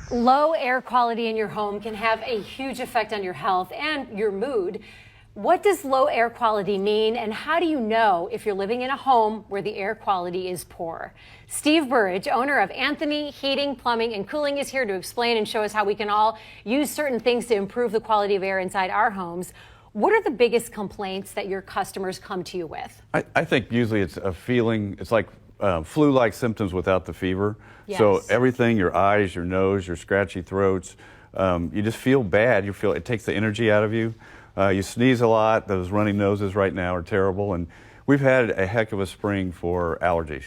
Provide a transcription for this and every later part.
Low air quality in your home can have a huge effect on your health and your mood. What does low air quality mean, and how do you know if you're living in a home where the air quality is poor? Steve Burridge, owner of Anthony Heating, Plumbing, and Cooling, is here to explain and show us how we can all use certain things to improve the quality of air inside our homes. What are the biggest complaints that your customers come to you with? I think usually it's a feeling, it's like flu-like symptoms without the fever. Yes. So everything, your eyes, your nose, your scratchy throats, you just feel bad. You feel it takes the energy out of you. You sneeze a lot. Those runny noses right now are terrible. And we've had a heck of a spring for allergies.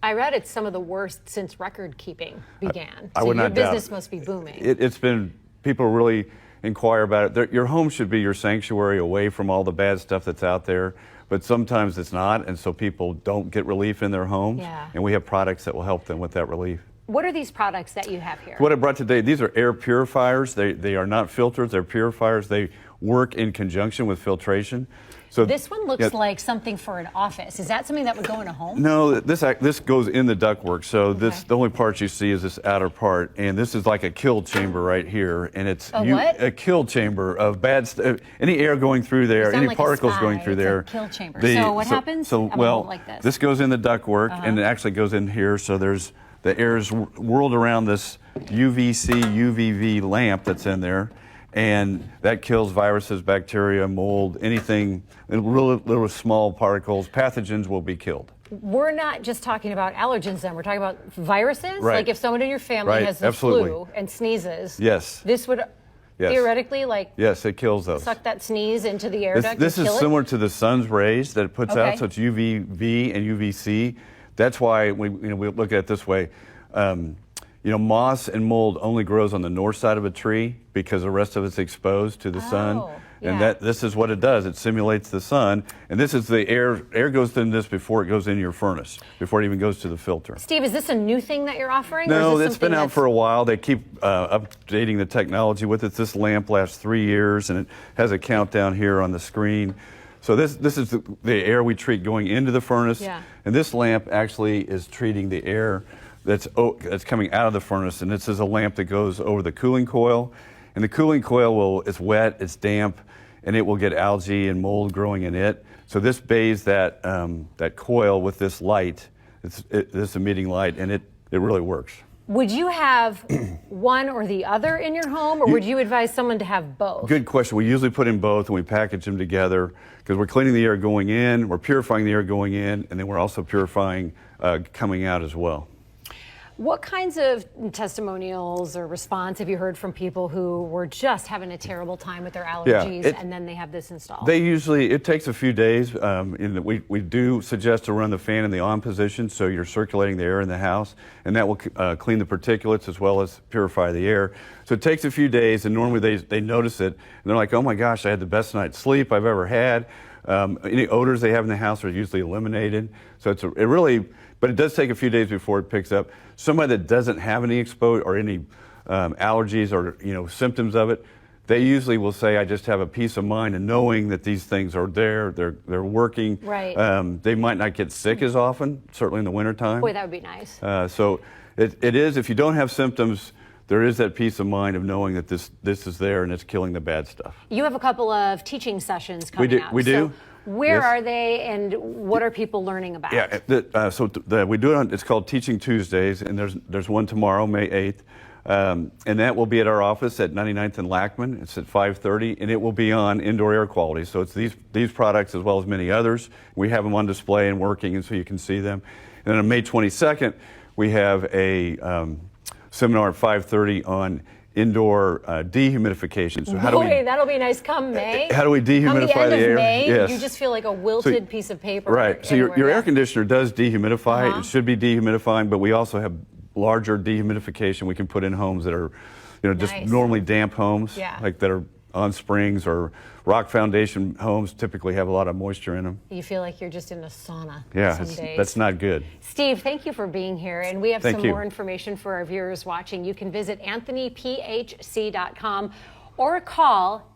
I read it's some of the worst since record keeping began. I would not doubt your business it. must be booming. It's been, people really inquire about it. Your home should be your sanctuary away from all the bad stuff that's out there. But sometimes it's not, and so people don't get relief in their homes. Yeah. And we have products that will help them with that relief. What are these products that you have here? What I brought today, these are air purifiers. They are not filters, they're purifiers. They work in conjunction with filtration. So this one looks like something for an office. Is that something that would go in a home? No, this goes in the ductwork. So the only part you see is this outer part, and this is like a kill chamber right here, and it's a kill chamber of bad stuff. Any air going through there, any particles going through there. It's a kill chamber. So what happens? So like this goes in the ductwork, and it actually goes in here. So there's the air is whirled around this UVC UVV lamp that's in there. And that kills viruses, bacteria, mold, anything, little small particles, pathogens will be killed. We're not just talking about allergens then, we're talking about viruses? Right. Like if someone in your family has the flu and sneezes, yes, this would theoretically yes, it kills those. Suck that sneeze into the air duct. This is similar to the sun's rays that it puts out, so it's UVV and UVC. That's why we look at it this way. Moss and mold only grows on the north side of a tree because the rest of it's exposed to the sun. And this is what it does. It simulates the sun. And this is the air goes in this before it goes into your furnace, before it even goes to the filter. Steve, is this a new thing that you're offering? No, it's been out for a while. They keep updating the technology with it. This lamp lasts 3 years, and it has a countdown here on the screen. So this is the air we treat going into the furnace. Yeah. And this lamp actually is treating the air that's coming out of the furnace, and this is a lamp that goes over the cooling coil, and the cooling coil it's wet, it's damp, and it will get algae and mold growing in it. So this bathes that coil with this light, this emitting light, and it really works. Would you have one or the other in your home, or would you advise someone to have both? Good question. We usually put in both, and we package them together because we're cleaning the air going in, we're purifying the air going in, and then we're also purifying coming out as well. What kinds of testimonials or response have you heard from people who were just having a terrible time with their allergies and then they have this installed? It takes a few days. We do suggest to run the fan in the on position so you're circulating the air in the house, and that will clean the particulates as well as purify the air. So it takes a few days, and normally they notice it, and they're like, oh my gosh, I had the best night's sleep I've ever had. Any odors they have in the house are usually eliminated. So but it does take a few days before it picks up. Somebody that doesn't have any exposure or any allergies or symptoms of it, they usually will say, I just have a peace of mind in knowing that these things are there, they're working. Right. They might not get sick as often, certainly in the wintertime. Boy, that would be nice. So it is, if you don't have symptoms, there is that peace of mind of knowing that this is there and it's killing the bad stuff. You have a couple of teaching sessions coming out. We do. So where are they, and what are people learning about? Yeah, we do it it's called Teaching Tuesdays, and there's one tomorrow, May 8th. And that will be at our office at 99th and Lackman. It's at 5:30, and it will be on indoor air quality. So it's these products as well as many others. We have them on display and working, and so you can see them. And then on May 22nd, we have a seminar at 5:30 on indoor dehumidification. So that'll be nice come May. How do we dehumidify the air? May, yes. You just feel like a wilted piece of paper. Right. So your air conditioner does dehumidify. It should be dehumidifying, but we also have larger dehumidification we can put in homes that are, just normally damp homes, like that are on springs, or rock foundation homes typically have a lot of moisture in them. You feel like you're just in a sauna. Yeah, some days. That's not good. Steve, thank you for being here, and we have some more information for our viewers watching. You can visit anthonyphc.com or call